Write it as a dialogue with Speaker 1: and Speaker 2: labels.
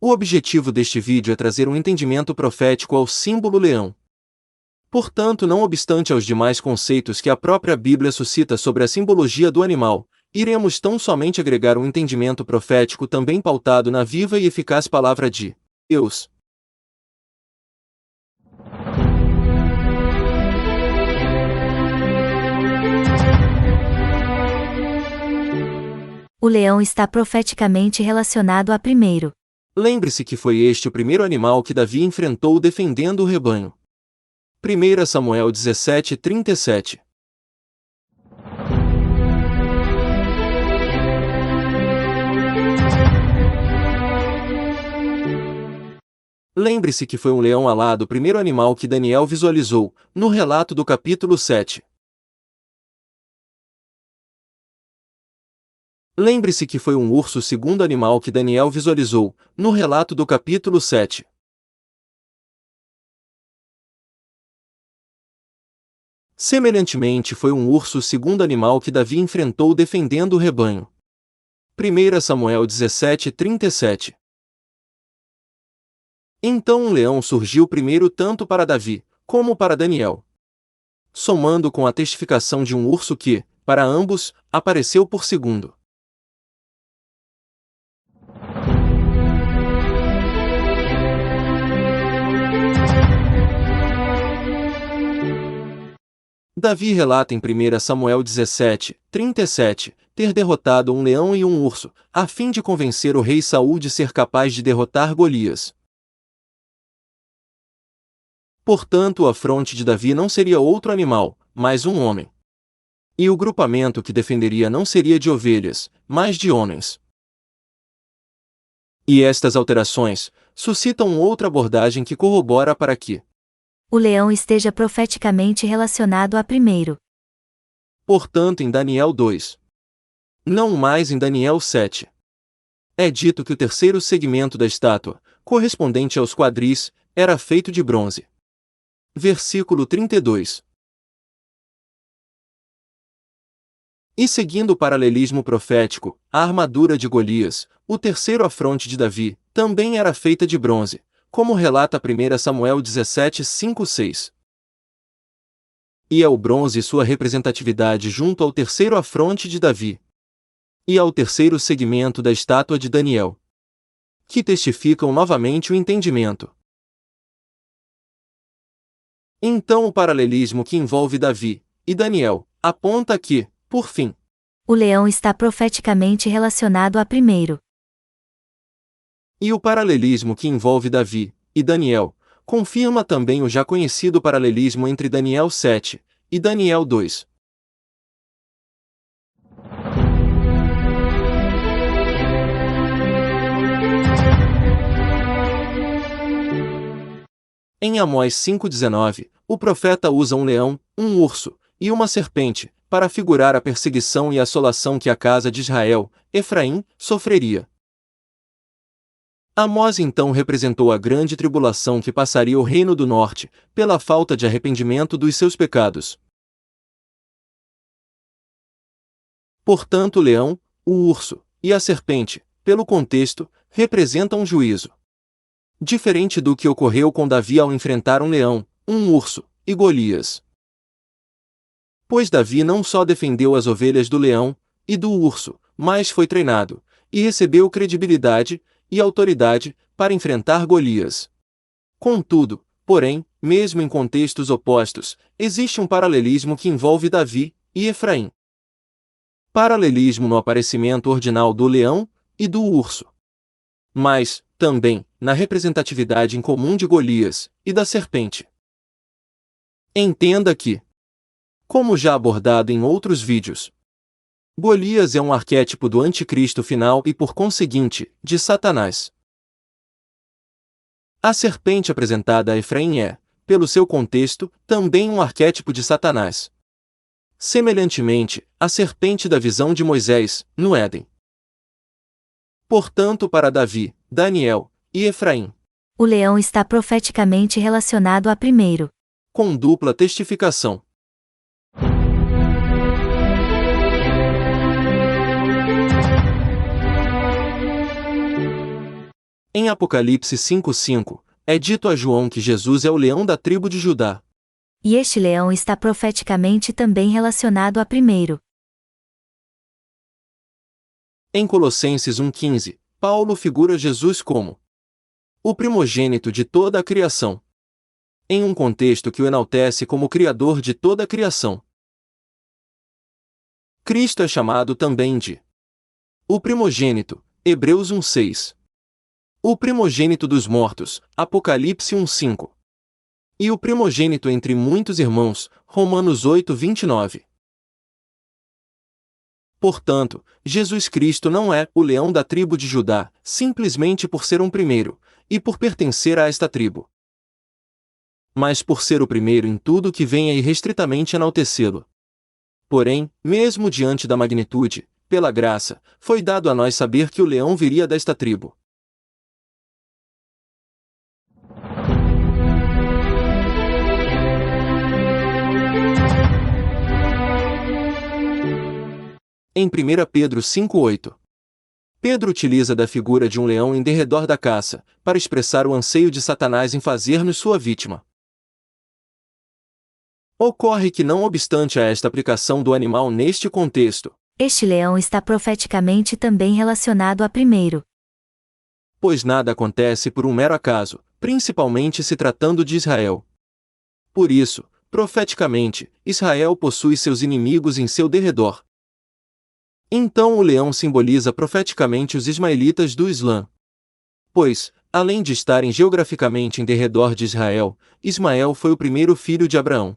Speaker 1: O objetivo deste vídeo é trazer um entendimento profético ao símbolo leão. Portanto, não obstante aos demais conceitos que a própria Bíblia suscita sobre a simbologia do animal, iremos tão somente agregar um entendimento profético também pautado na viva e eficaz palavra de Deus.
Speaker 2: O leão está profeticamente relacionado a primeiro.
Speaker 1: Lembre-se que foi este o primeiro animal que Davi enfrentou defendendo o rebanho. 1 Samuel 17:37. Lembre-se que foi um leão alado o primeiro animal que Daniel visualizou, no relato do capítulo 7. Lembre-se que foi um urso o segundo animal que Daniel visualizou, no relato do capítulo 7. Semelhantemente, foi um urso o segundo animal que Davi enfrentou defendendo o rebanho. 1 Samuel 17:37. Então um leão surgiu primeiro tanto para Davi, como para Daniel. Somando com a testificação de um urso que, para ambos, apareceu por segundo. Davi relata em 1 Samuel 17:37, ter derrotado um leão e um urso, a fim de convencer o rei Saul de ser capaz de derrotar Golias. Portanto, o afronte de Davi não seria outro animal, mas um homem. E o grupamento que defenderia não seria de ovelhas, mas de homens. E estas alterações suscitam outra abordagem que corrobora para que
Speaker 2: o leão esteja profeticamente relacionado a primeiro.
Speaker 1: Portanto, em Daniel 2. Não mais em Daniel 7. É dito que o terceiro segmento da estátua, correspondente aos quadris, era feito de bronze. Versículo 32. E seguindo o paralelismo profético, a armadura de Golias, o terceiro afronte de Davi, também era feita de bronze, como relata 1 Samuel 17:5-6. E é o bronze sua representatividade junto ao terceiro afronte de Davi. E ao terceiro segmento da estátua de Daniel, que testificam novamente o entendimento. Então o paralelismo que envolve Davi e Daniel aponta que, por fim,
Speaker 2: o leão está profeticamente relacionado a primeiro.
Speaker 1: E o paralelismo que envolve Davi e Daniel confirma também o já conhecido paralelismo entre Daniel 7 e Daniel 2. Em Amós 5:19, o profeta usa um leão, um urso e uma serpente para figurar a perseguição e assolação que a casa de Israel, Efraim, sofreria. Amós então representou a grande tribulação que passaria o reino do norte, pela falta de arrependimento dos seus pecados. Portanto, o leão, o urso e a serpente, pelo contexto, representam um juízo. Diferente do que ocorreu com Davi ao enfrentar um leão, um urso e Golias. Pois Davi não só defendeu as ovelhas do leão e do urso, mas foi treinado e recebeu credibilidade e autoridade para enfrentar Golias. Contudo, porém, mesmo em contextos opostos, existe um paralelismo que envolve Davi e Efraim. Paralelismo no aparecimento ordinal do leão e do urso. Mas, também, na representatividade incomum de Golias e da serpente. Entenda que, como já abordado em outros vídeos, Golias é um arquétipo do anticristo final e, por conseguinte, de Satanás. A serpente apresentada a Efraim é, pelo seu contexto, também um arquétipo de Satanás. Semelhantemente, a serpente da visão de Moisés, no Éden. Portanto, para Davi, Daniel e Efraim,
Speaker 2: o leão está profeticamente relacionado a primeiro.
Speaker 1: Com dupla testificação. Em Apocalipse 5:5, é dito a João que Jesus é o leão da tribo de Judá.
Speaker 2: E este leão está profeticamente também relacionado a primeiro.
Speaker 1: Em Colossenses 1:15, Paulo figura Jesus como o primogênito de toda a criação, em um contexto que o enaltece como o Criador de toda a criação. Cristo é chamado também de o primogênito, Hebreus 1:6. O primogênito dos mortos, Apocalipse 1:5. E o primogênito entre muitos irmãos, Romanos 8:29. Portanto, Jesus Cristo não é o leão da tribo de Judá, simplesmente por ser um primeiro, e por pertencer a esta tribo, mas por ser o primeiro em tudo que venha irrestritamente enaltecê-lo. Porém, mesmo diante da magnitude, pela graça, foi dado a nós saber que o leão viria desta tribo. Em 1 Pedro 5:8, Pedro utiliza da figura de um leão em derredor da caça, para expressar o anseio de Satanás em fazer-nos sua vítima. Ocorre que, não obstante a esta aplicação do animal neste contexto,
Speaker 2: este leão está profeticamente também relacionado a primeiro.
Speaker 1: Pois nada acontece por um mero acaso, principalmente se tratando de Israel. Por isso, profeticamente, Israel possui seus inimigos em seu derredor. Então o leão simboliza profeticamente os ismaelitas do Islã. Pois, além de estarem geograficamente em derredor de Israel, Ismael foi o primeiro filho de Abraão.